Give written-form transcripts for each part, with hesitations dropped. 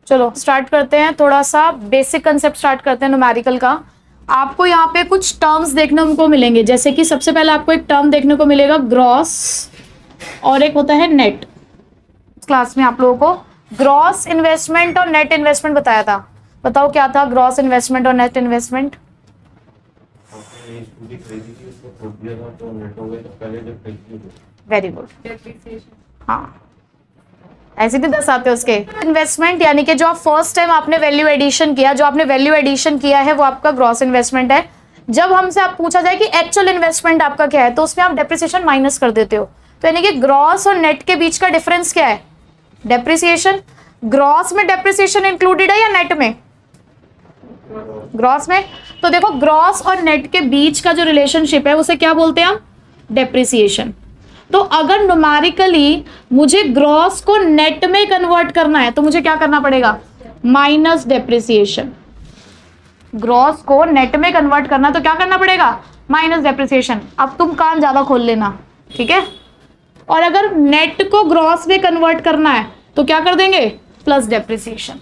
चलो स्टार्ट करते हैं, थोड़ा सा बेसिक कंसेप्ट स्टार्ट करते हैं न्यूमेरिकल का। आपको यहाँ पे कुछ टर्म्स देखने को मिलेंगे, जैसे कि सबसे पहले आपको एक टर्म देखने को मिलेगा ग्रॉस, और एक होता है नेट। क्लास में आप लोगों को ग्रॉस इन्वेस्टमेंट और नेट इन्वेस्टमेंट बताया था। बताओ क्या था ग्रॉस इन्वेस्टमेंट और नेट इन्वेस्टमेंट? वेरी गुड, हाँ ऐसे भी दर्शाते उसके। इन्वेस्टमेंट यानी कि जो आप फर्स्ट टाइम आपने वैल्यू एडिशन किया, जो आपने वैल्यू एडिशन किया है वो आपका ग्रॉस इन्वेस्टमेंट है। जब हमसे आप पूछा जाए कि एक्चुअल इन्वेस्टमेंट आपका क्या है, तो उसमें आप डेप्रिसिएशन माइनस कर देते हो। तो यानी कि ग्रॉस और नेट के बीच का डिफरेंस क्या है? डेप्रिसिएशन। ग्रॉस में डेप्रिसिएशन इंक्लूडेड है या नेट में? ग्रॉस में। तो देखो ग्रॉस और नेट के बीच का जो रिलेशनशिप है उसे क्या बोलते हैं हम? डेप्रिसिएशन। तो अगर न्यूमेरिकली मुझे ग्रॉस को नेट में कन्वर्ट करना है तो मुझे क्या करना पड़ेगा? Minus depreciation. ग्रॉस को नेट में कन्वर्ट करना तो क्या करना पड़ेगा? Minus depreciation. अब तुम कान ज्यादा खोल लेना, ठीक है। और अगर नेट को ग्रॉस में कन्वर्ट करना है तो क्या कर देंगे? प्लस डेप्रिसिएशन,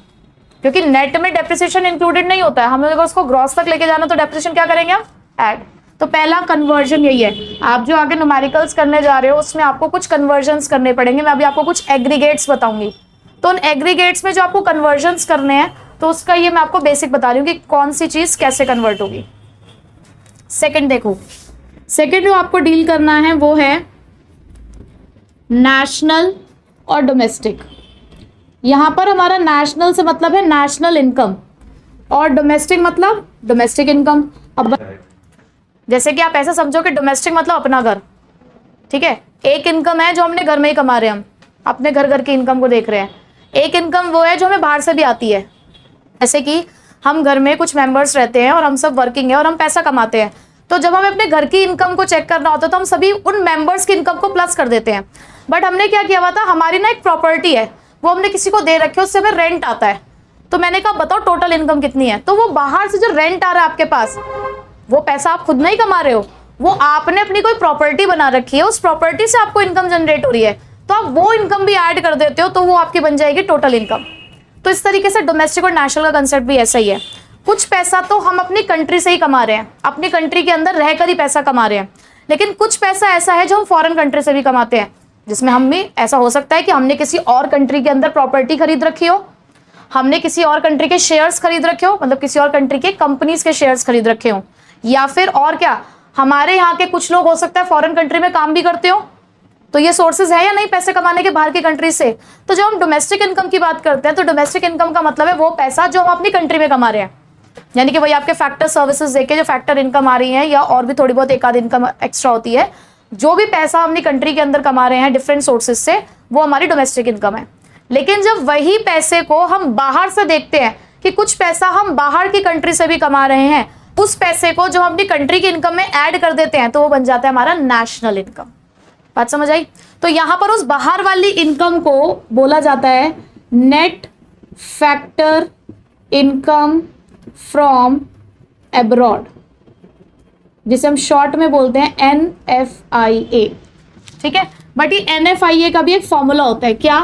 क्योंकि नेट में डेप्रिसिएशन इंक्लूडेड नहीं होता है। हमें अगर उसको ग्रॉस तक लेके जाना तो डेप्रिसिएशन क्या करेंगे हम? ऐड। तो पहला कन्वर्जन यही है। आप जो आगे न्यूमेरिकल्स करने जा रहे हो उसमें आपको कुछ कन्वर्जन्स करने पड़ेंगे। मैं अभी आपको कुछ एग्रीगेट्स बताऊंगी, तो उन एग्रीगेट्स में जो आपको कन्वर्जन्स करने हैं तो उसका ये मैं आपको बेसिक बता रही हूँ कि कौन सी चीज कैसे कन्वर्ट होगी। सेकंड देखो, सेकंड जो आपको डील करना है वो है नेशनल और डोमेस्टिक। यहां पर हमारा नेशनल से मतलब है नेशनल इनकम, और डोमेस्टिक मतलब डोमेस्टिक इनकम। अब जैसे कि आप ऐसा समझो कि डोमेस्टिक मतलब अपना घर, ठीक है। एक इनकम है जो हमने घर में ही कमा रहे हैं, हम अपने घर की इनकम को देख रहे हैं। एक इनकम वो है जो हमें बाहर से भी आती है, जैसे कि हम घर में कुछ मेंबर्स रहते हैं और हम सब वर्किंग है और हम पैसा कमाते हैं। तो जब हमें अपने घर की इनकम को चेक करना होता है तो हम सभी उन मेंबर्स की इनकम को प्लस कर देते हैं। बट हमने क्या किया हुआ था, हमारी ना एक प्रॉपर्टी है वो हमने किसी को दे रखी है, उससे हमें रेंट आता है। तो मैंने कहा बताओ टोटल इनकम कितनी है? तो वो बाहर से जो रेंट आ रहा है आपके पास, वो पैसा आप खुद नहीं कमा रहे हो, वो आपने अपनी कोई प्रॉपर्टी बना रखी है, उस प्रॉपर्टी से आपको इनकम जनरेट हो रही है। तो आप वो इनकम भी ऐड कर देते हो तो वो आपकी बन जाएगी टोटल इनकम। तो इस तरीके से डोमेस्टिक और नेशनल का कंसेप्ट भी ऐसा ही है। कुछ पैसा तो हम अपनी कंट्री से ही कमा रहे हैं, अपनी कंट्री के अंदर रहकर ही पैसा कमा रहे हैं, लेकिन कुछ पैसा ऐसा है जो हम फॉरेन कंट्री से भी कमाते हैं, जिसमें हम भी ऐसा हो सकता है कि हमने किसी और कंट्री के अंदर प्रॉपर्टी खरीद रखी हो, हमने किसी और कंट्री के शेयर्स खरीद रखे हो, मतलब किसी और कंट्री के कंपनीज के शेयर्स खरीद रखे हो, या फिर और क्या हमारे यहाँ के कुछ लोग हो सकता है फॉरेन कंट्री में काम भी करते हो। तो ये सोर्सेज है या नहीं पैसे कमाने के बाहर की कंट्री से। तो जब हम डोमेस्टिक इनकम की बात करते हैं तो डोमेस्टिक इनकम का मतलब है वो पैसा जो हम अपनी कंट्री में कमा रहे हैं, यानी कि वही आपके फैक्टर सर्विसेज देके जो फैक्टर इनकम आ रही है, या और भी थोड़ी बहुत एक आध इनकम एक्स्ट्रा होती है, जो भी पैसा हम अपनी कंट्री के अंदर कमा रहे हैं डिफरेंट सोर्सेज से, वो हमारी डोमेस्टिक इनकम है। लेकिन जब वही पैसे को हम बाहर से देखते हैं कि कुछ पैसा हम बाहर की कंट्री से भी कमा रहे हैं, उस पैसे को जो हम अपनी कंट्री की इनकम में ऐड कर देते हैं तो वो बन जाता है हमारा नेशनल इनकम। बात समझ आई? तो यहां पर उस बाहर वाली इनकम को बोला जाता है net factor income from abroad, जिसे हम शॉर्ट में बोलते हैं NFIA, ठीक है। बट ये NFIA का भी एक फॉर्मूला होता है। क्या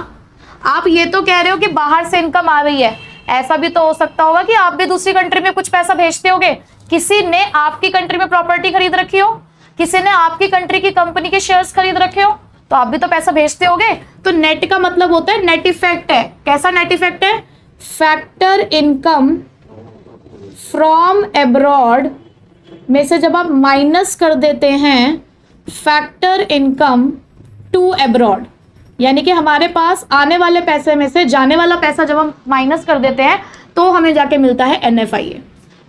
आप ये तो कह रहे हो कि बाहर से इनकम आ रही है, ऐसा भी तो हो सकता होगा कि आप भी दूसरी कंट्री में कुछ पैसा भेजते होगे, किसी ने आपकी कंट्री में प्रॉपर्टी खरीद रखी हो, किसी ने आपकी कंट्री की कंपनी के शेयर्स खरीद रखे हो, तो आप भी तो पैसा भेजते होगे। तो नेट का मतलब होता है नेट इफेक्ट है। कैसा नेट इफेक्ट है? फैक्टर इनकम फ्रॉम एब्रॉड में से जब आप माइनस कर देते हैं फैक्टर इनकम टू एब्रॉड, यानी कि हमारे पास आने वाले पैसे में से जाने वाला पैसा जब हम माइनस कर देते हैं तो हमें जाके मिलता है NFIA।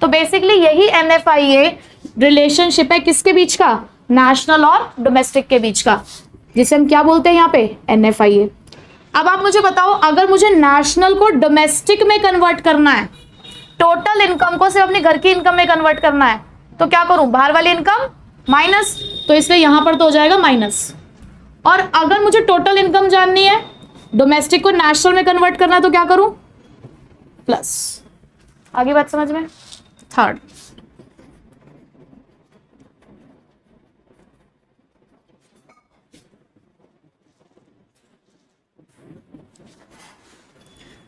तो बेसिकली यही NFIA रिलेशनशिप है किसके बीच का? नेशनल और डोमेस्टिक के बीच का, जिसे हम क्या बोलते हैं यहाँ पे? NFIA। अब आप मुझे बताओ, अगर मुझे नेशनल को डोमेस्टिक में कन्वर्ट करना है, टोटल इनकम को सिर्फ अपनी घर की इनकम में कन्वर्ट करना है, तो क्या करूं? बाहर वाली इनकम माइनस, तो इसलिए यहां पर तो हो जाएगा माइनस। और अगर मुझे टोटल इनकम जाननी है, डोमेस्टिक को नेशनल में कन्वर्ट करना है, तो क्या करूं? प्लस। आगे बात समझ में? थर्ड,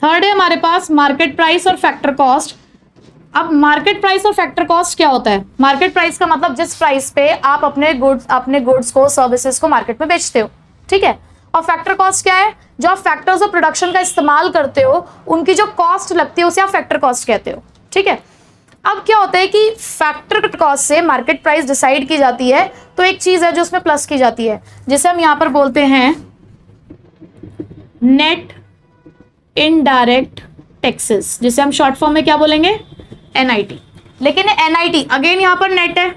थर्ड है हमारे पास मार्केट प्राइस और फैक्टर कॉस्ट। अब मार्केट प्राइस और फैक्टर कॉस्ट क्या होता है? मार्केट प्राइस का मतलब जिस प्राइस पे आप अपने गुड्स को, सर्विसेज को मार्केट में बेचते हो, ठीक है। और फैक्टर कॉस्ट क्या है? जो आप फैक्टर्स ऑफ प्रोडक्शन का इस्तेमाल करते हो उनकी जो कॉस्ट लगती है उसे आप फैक्टर कॉस्ट कहते हो, ठीक है। अब क्या होता है कि फैक्टर कॉस्ट से मार्केट प्राइस डिसाइड की जाती है, तो एक चीज है जो उसमें प्लस की जाती है, जिसे हम यहां पर बोलते हैं नेट इनडायरेक्ट टैक्सेस, जिसे हम शॉर्ट फॉर्म में क्या बोलेंगे? एनआईटी। लेकिन एनआईटी अगेन यहां पर नेट है।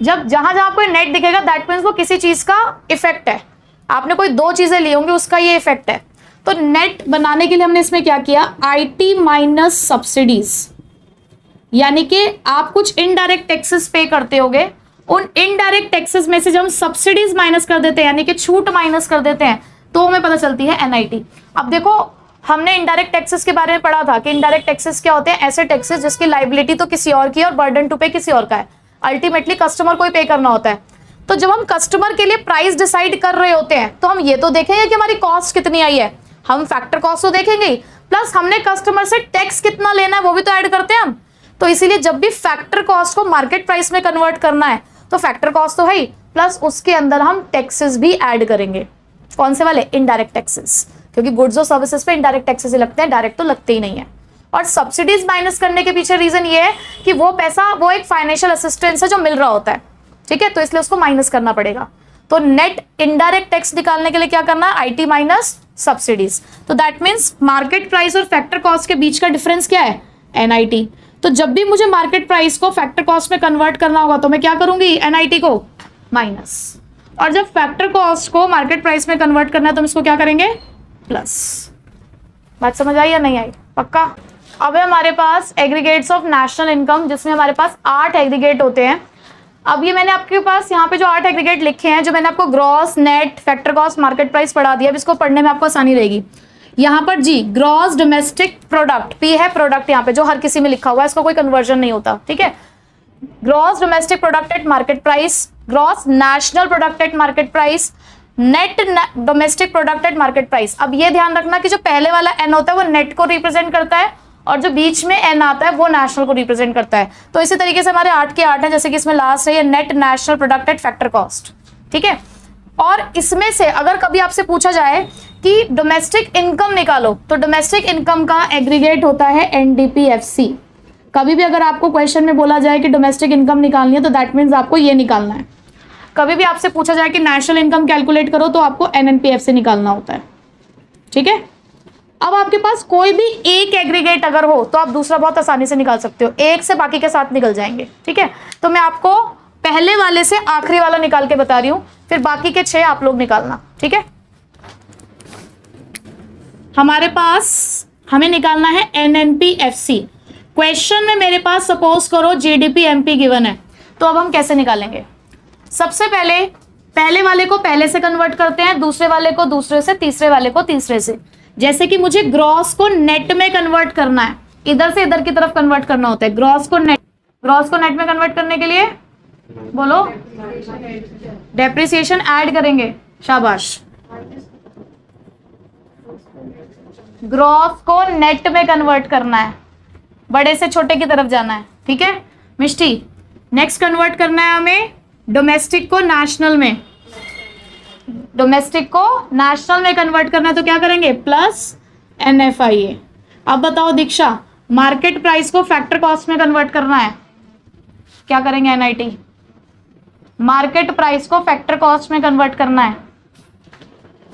जब जहां जहां आपको नेट दिखेगा दैट मीन्स वो किसी चीज का इफेक्ट है। आपने कोई दो चीजें ली होंगी उसका ये इफेक्ट है। तो नेट बनाने के लिए हमने इसमें क्या किया? आईटी माइनस सब्सिडीज, यानी कि आप कुछ इनडायरेक्ट टैक्सेस पे करते होगे, उन इनडायरेक्ट टैक्सेस में से जब हम सब्सिडीज माइनस कर देते हैं, यानी कि छूट माइनस कर देते हैं, तो हमें पता चलती है एनआईटी। अब देखो हमने इनडायरेक्ट टैक्सेस के बारे में पढ़ा था कि इनडायरेक्ट टैक्सेस क्या होते हैं? ऐसे टैक्सेस जिसकी लाइबिलिटी तो किसी और की है और बर्डन टू पे किसी और का है, अल्टीमेटली कस्टमर को ही पे करना होता है। तो जब हम कस्टमर के लिए प्राइस डिसाइड कर रहे होते हैं तो हम ये तो देखेंगे कि हमारी कॉस्ट कितनी आई है, हम फैक्टर कॉस्ट तो देखेंगे, प्लस हमने कस्टमर से टैक्स कितना लेना है वो भी तो ऐड करते हैं हम। तो इसीलिए जब भी फैक्टर कॉस्ट को मार्केट प्राइस में कन्वर्ट करना है तो फैक्टर कॉस्ट तो है ही, प्लस उसके अंदर हम टैक्सेस भी ऐड करेंगे। कौन से वाले? इनडायरेक्ट टैक्सेस, क्योंकि गुड्स और सर्विसेज पे इनडायरेक्ट टैक्सेस ही लगते हैं, डायरेक्ट तो लगते ही नहीं है। और सब्सिडीज माइनस करने के पीछे रीजन ये है कि वो पैसा वो एक फाइनेंशियल असिस्टेंस है जो मिल रहा होता है, ठीक है, तो इसलिए उसको माइनस करना पड़ेगा। तो नेट इनडायरेक्ट टैक्स निकालने के लिए क्या करना है? IT minus subsidies. तो दैट मीन्स मार्केट प्राइस और फैक्टर कॉस्ट के बीच का डिफरेंस क्या है? एनआईटी। तो जब भी मुझे मार्केट प्राइस को फैक्टर कॉस्ट में कन्वर्ट करना होगा तो मैं क्या करूंगी? एनआईटी को माइनस, और जब फैक्टर कॉस्ट को मार्केट प्राइस में कन्वर्ट करना है तो हम इसको क्या करेंगे? प्लस। बात समझ आई या नहीं आई? पक्का? अब है हमारे पास एग्रीगेट्स ऑफ नेशनल इनकम, जिसमें हमारे पास 8 एग्रीगेट होते हैं। अब ये मैंने आपके पास यहाँ पे जो 8 एग्रीगेट लिखे हैं, जो मैंने आपको gross, net, factor cost, market price पढ़ा दिया, अब इसको पढ़ने में आपको आसानी रहेगी। यहाँ पर जी ग्रॉस डोमेस्टिक प्रोडक्ट, पी है प्रोडक्ट यहाँ पे जो हर किसी में लिखा हुआ है, इसका कोई कन्वर्जन नहीं होता, ठीक है। Gross domestic product at market price, gross national product at market price, net domestic product at market price. अब ये ध्यान रखना कि जो पहले वाला एन होता है वो नेट को रिप्रेजेंट करता है और जो बीच में एन आता है वो नेशनल को रिप्रेजेंट करता है। तो इसी तरीके से हमारे 8 के 8 हैं, जैसे कि इसमें लास्ट है ये net national product at factor cost, ठीक है। और इसमें से अगर कभी आपसे पूछा जाए कि डोमेस्टिक इनकम निकालो, तो डोमेस्टिक इनकम का एग्रीगेट होता है एनडीपीएफसी। कभी भी अगर आपको क्वेश्चन में बोला जाए कि डोमेस्टिक इनकम निकालनी है तो दैट मीन्स आपको ये निकालना है। कभी भी आपसे पूछा जाए कि नेशनल इनकम कैलकुलेट करो तो आपको एनएनपीएफ से निकालना होता है, ठीक है। अब आपके पास कोई भी एक एग्रीगेट अगर हो तो आप दूसरा बहुत आसानी से निकाल सकते हो, एक से बाकी के साथ निकल जाएंगे, ठीक है। तो मैं आपको पहले वाले से आखिरी वाला निकाल के बता रही हूं, फिर बाकी के 6 आप लोग निकालना, ठीक है। हमारे पास हमें निकालना है एनएनपीएफसी। क्वेश्चन में मेरे पास सपोज करो जीडीपी एमपी गिवन है, तो अब हम कैसे निकालेंगे? सबसे पहले वाले को पहले से कन्वर्ट करते हैं, दूसरे वाले को दूसरे से, तीसरे वाले को तीसरे से। जैसे कि मुझे ग्रॉस को नेट में कन्वर्ट करना है, इधर से इधर की तरफ कन्वर्ट करना होता है। ग्रॉस को नेट में कन्वर्ट करने के लिए बोलो डेप्रिसिएशन ऐड करेंगे, शाबाश। ग्रॉस को नेट में कन्वर्ट करना है, बड़े से छोटे की तरफ जाना है, ठीक है मिष्टी। नेक्स्ट कन्वर्ट करना है हमें डोमेस्टिक को नेशनल में, डोमेस्टिक को नेशनल में कन्वर्ट करना है तो क्या करेंगे? Plus NFIA. अब बताओ दीक्षा, मार्केट प्राइस को फैक्टर कॉस्ट में कन्वर्ट करना है, क्या करेंगे? एनआईटी। मार्केट प्राइस को फैक्टर कॉस्ट में कन्वर्ट करना है,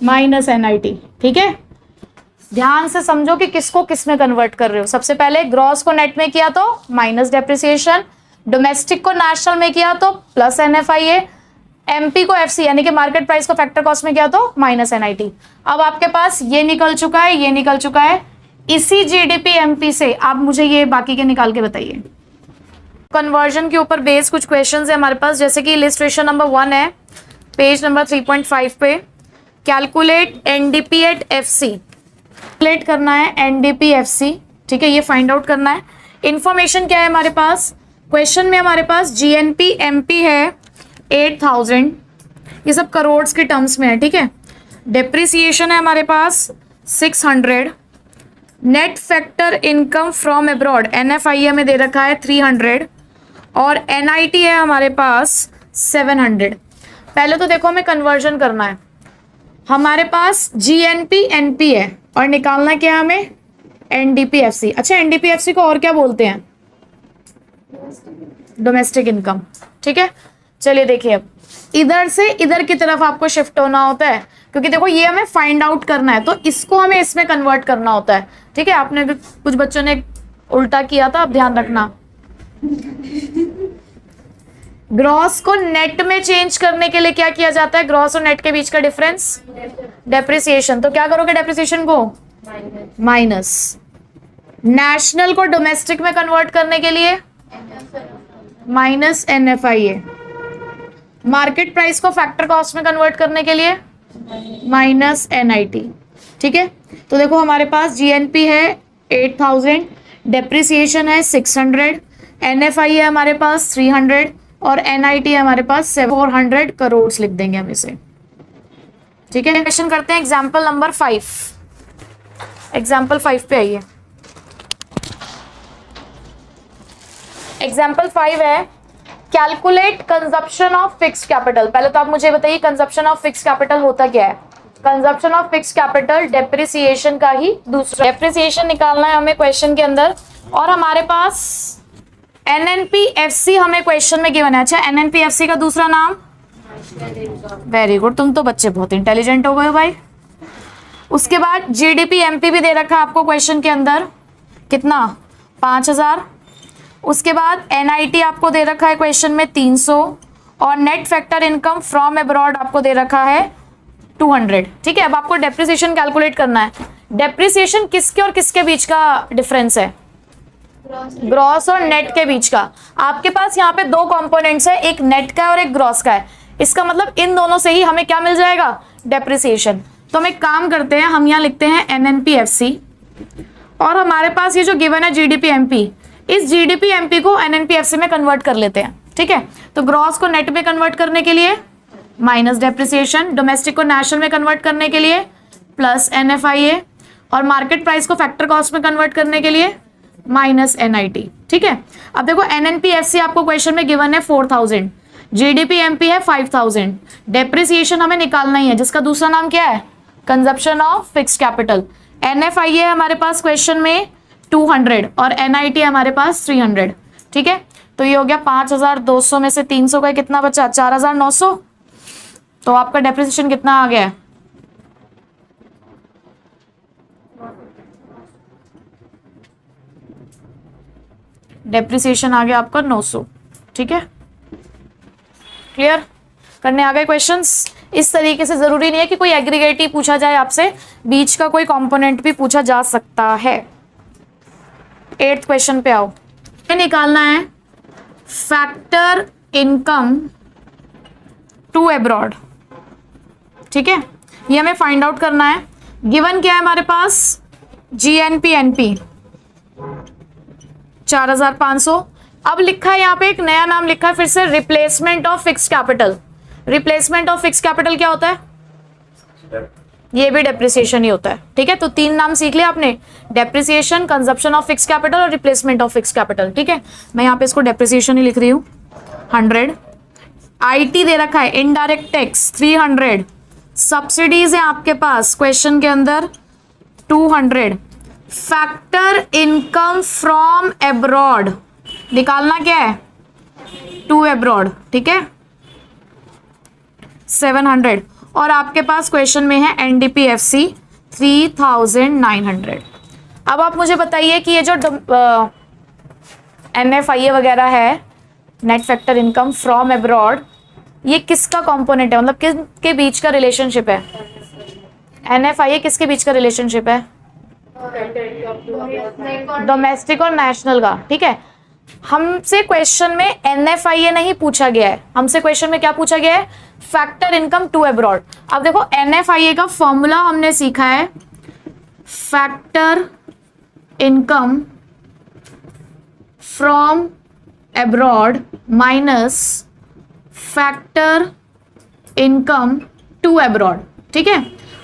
माइनस एनआईटी, ठीक है। ध्यान से समझो कि किसको किस में कन्वर्ट कर रहे हो। सबसे पहले ग्रॉस को नेट में किया तो माइनस डेप्रिसिएशन, डोमेस्टिक को नेशनल में किया तो प्लस एनएफआईए, एमपी को एफसी यानी कि मार्केट प्राइस को फैक्टर कॉस्ट में किया तो माइनस एनआईटी। अब आपके पास ये निकल चुका है, ये निकल चुका है। इसी जीडीपी एमपी से आप मुझे ये बाकी के निकाल के बताइए। कन्वर्जन के ऊपर बेस कुछ क्वेश्चंस है हमारे पास, जैसे कि इलिस्ट्रेशन नंबर 1 है पेज नंबर 3.5 पे। Calculate NDP at FC, calculate करना है एनडीपीएफसी, ठीक है, ये फाइंड आउट करना है। इंफॉर्मेशन क्या है हमारे पास? क्वेश्चन में हमारे पास जीएनपी एमपी है 8000, ये सब करोड़ के टर्म्स में है, ठीक है। डेप्रिसिएशन है हमारे पास 600, net factor income from abroad, NFI हमें दे रखा है 300 और NIT है हमारे पास 700। पहले तो देखो हमें कन्वर्जन करना है। हमारे पास GNP NP है और निकालना क्या है हमें, NDPFC। अच्छा, NDPFC को और क्या बोलते हैं, डोमेस्टिक इनकम। ठीक है, चलिए देखिए, अब इधर से इधर की तरफ आपको शिफ्ट होना होता है, क्योंकि देखो ये हमें फाइंड आउट करना है, तो इसको हमें इसमें कन्वर्ट करना होता है। ठीक है, आपने कुछ बच्चों ने उल्टा किया था, अब ध्यान रखना। ग्रॉस को नेट में चेंज करने के लिए क्या किया जाता है, ग्रॉस और नेट के बीच का डिफरेंस, डेप्रिसिएशन। तो क्या करोगे डेप्रिसिएशन को, माइनस। नेशनल को डोमेस्टिक में कन्वर्ट करने के लिए माइनस NFIA। मार्केट प्राइस को फैक्टर कॉस्ट में कन्वर्ट करने के लिए माइनस NIT। ठीक है, तो देखो हमारे पास GNP है 8000, डेप्रिसिएशन है 600, NFI है हमारे पास 300 और NIT है हमारे पास 400 करोड़ लिख देंगे हम इसे। ठीक है, क्वेश्चन करते हैं एग्जाम्पल नंबर 5। एग्जाम्पल 5 पे आइए। एग्जाम्पल 5 है calculate consumption of fixed capital. पहले तो आप मुझे बताइए कंजप्शन ऑफ फिक्स्ड कैपिटल होता क्या है। Consumption of fixed capital depreciation का ही दूसरा, डेप्रिसिएशन निकालना है हमें क्वेश्चन के अंदर, और हमारे पास NNPFC हमें क्वेश्चन में गिवन है। अच्छा, NNPFC का दूसरा नाम, वेरी गुड, तुम तो बच्चे बहुत इंटेलिजेंट हो गए हो भाई। उसके बाद GDP MP भी दे रखा है आपको क्वेश्चन के अंदर, कितना, 5000। उसके बाद NIT आपको दे रखा है क्वेश्चन में 300 और net factor income from abroad आपको दे रखा है 200। ठीक है, अब आपको डेप्रिसिएशन कैलकुलेट करना है। डेप्रिसिएशन किसके और किसके बीच का डिफरेंस है, ग्रॉस और नेट के बीच का। आपके पास यहाँ पे दो कंपोनेंट्स है, एक नेट का है और एक ग्रॉस का है। इसका मतलब इन दोनों से ही हमें क्या मिल जाएगा, डेप्रिसिएशन। तो हम एक काम करते हैं, हम यहाँ लिखते हैं NNPFC और हमारे पास ये जो गिवन है GDP MP, इस GDP MP को NNPFC में कन्वर्ट कर लेते हैं। ठीक है, तो ग्रॉस को नेट में कन्वर्ट करने के लिए माइनस डेप्रिसिएशन, डोमेस्टिक को नेशनल में कन्वर्ट करने के लिए प्लस NFIA और मार्केट प्राइस को फैक्टर कॉस्ट में कन्वर्ट करने के लिए माइनस NIT। ठीक है, अब देखो NNPFC आपको क्वेश्चन में गिवन है 4000, GDP MP है 5000, डेप्रिसिएशन हमें निकालना ही है जिसका दूसरा नाम क्या है, consumption of fixed capital. NFIA है हमारे पास क्वेश्चन में 200 और NIT है हमारे पास 300। ठीक है, तो ये हो गया 5200 में से 300 का कितना बचा, 4900। तो आपका डेप्रिसिएशन कितना आ गया है, डेप्रिसिएशन आ गया आपका 900। ठीक है, क्लियर, करने आ गए क्वेश्चंस। इस तरीके से जरूरी नहीं है कि कोई एग्रीगेट ही पूछा जाए आपसे, बीच का कोई कंपोनेंट भी पूछा जा सकता है। 8th क्वेश्चन पे आओ। ये निकालना है फैक्टर इनकम टू अब्रॉड। ठीक है, ये हमें फाइंड आउट करना है। गिवन क्या है हमारे पास, GNP NP 4500। अब लिखा है यहाँ पे एक नया नाम लिखा है फिर से, replacement of fixed capital. Replacement of fixed capital क्या होता है, ये भी डेप्रिसिएशन ही होता है। ठीक है, तो 3 नाम सीख लिया आपने, depreciation, consumption of fixed capital और रिप्लेसमेंट ऑफ फिक्स्ड कैपिटल। ठीक है, मैं यहाँ पे इसको डेप्रिसिएशन ही लिख रही हूँ 100। IT दे रखा है इनडायरेक्ट टैक्स 300, सब्सिडीज है आपके पास क्वेश्चन के अंदर 200, फैक्टर इनकम फ्रॉम अब्रॉड निकालना क्या है, टू अब्रॉड। ठीक है, 700 और आपके पास क्वेश्चन में है NDPFC 3900। अब आप मुझे बताइए कि ये जो NFIA वगैरह है, net factor income from abroad, ये किसका कंपोनेंट है, मतलब किसके बीच का रिलेशनशिप है, NFIA किसके बीच का रिलेशनशिप है, डोमेस्टिक और नेशनल का। ठीक है, हमसे क्वेश्चन में NFIA नहीं पूछा गया है, हमसे क्वेश्चन में क्या पूछा गया है, फैक्टर इनकम टू अब्रॉड। अब देखो NFIA का फॉर्मूला हमने सीखा है, factor income from abroad minus factor income to abroad. ठीक है,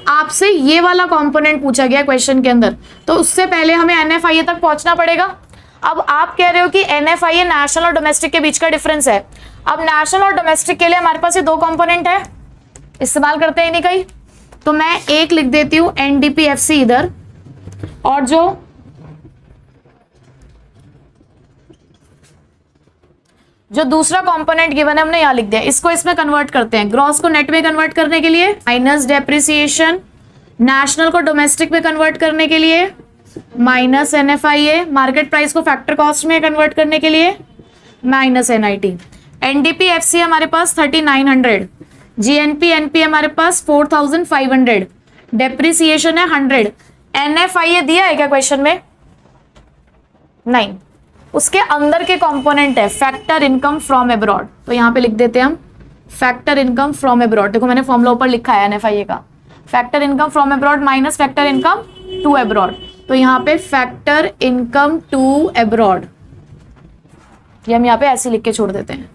आपसे ये वाला कंपोनेंट पूछा गया क्वेश्चन के अंदर, तो उससे पहले हमें NFIA तक पहुंचना पड़ेगा। अब आप कह रहे हो कि NFIA नेशनल और डोमेस्टिक के बीच का डिफरेंस है। अब नेशनल और डोमेस्टिक के लिए हमारे पास ये दो कंपोनेंट है, इस्तेमाल करते हैं नहीं कहीं, तो मैं एक लिख देती हूं NDPFC इधर, और जो दूसरा कंपोनेंट गिवन है हमने यहां लिख दिया, इसको इसमें कन्वर्ट करते हैं। ग्रॉस को नेट में कन्वर्ट करने के लिए माइनस डेप्रिसिएशन, नेशनल को डोमेस्टिक में कन्वर्ट करने के लिए माइनस NFIA, मार्केट प्राइस को फैक्टर कॉस्ट में कन्वर्ट करने के लिए माइनस NIT। NDPFC हमारे पास 3900, GNP NP हमारे पास 4500, डेप्रिसिएशन है 100। NFIA दिया है क्या क्वेश्चन में? नहीं, उसके अंदर के कंपोनेंट है फैक्टर इनकम फ्रॉम अब्रॉड, तो यहां पे लिख देते हैं हम फैक्टर इनकम फ्रॉम अब्रॉड। देखो मैंने फॉर्मूला ऊपर लिखा है NFIA का, factor income from abroad minus factor income to abroad, तो यहां पे फैक्टर इनकम टू अब्रॉड ये हम यहां पे ऐसे लिख के छोड़ देते हैं।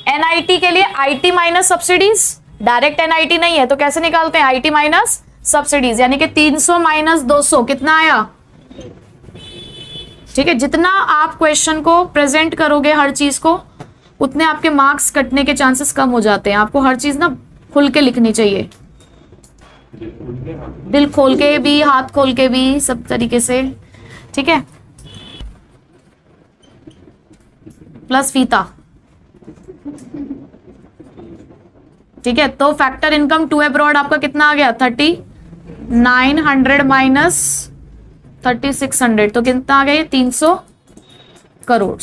NIT के लिए IT minus subsidies, direct NIT नहीं है तो कैसे निकालते हैं? IT माइनस सब्सिडीज, यानी कि 300 माइनस 200 कितना आया? ठीक है, जितना आप क्वेश्चन को प्रेजेंट करोगे हर चीज को, उतने आपके मार्क्स कटने के चांसेस कम हो जाते हैं। आपको हर चीज ना खुल के लिखनी चाहिए, दिल खोल के भी, हाथ खोल के भी, सब तरीके से, ठीक है, प्लस फीता। ठीक है, तो फैक्टर इनकम टू अब्रॉड आपका कितना आ गया? 3900 माइनस 3600, तो कितना आ गया? 300 करोड़।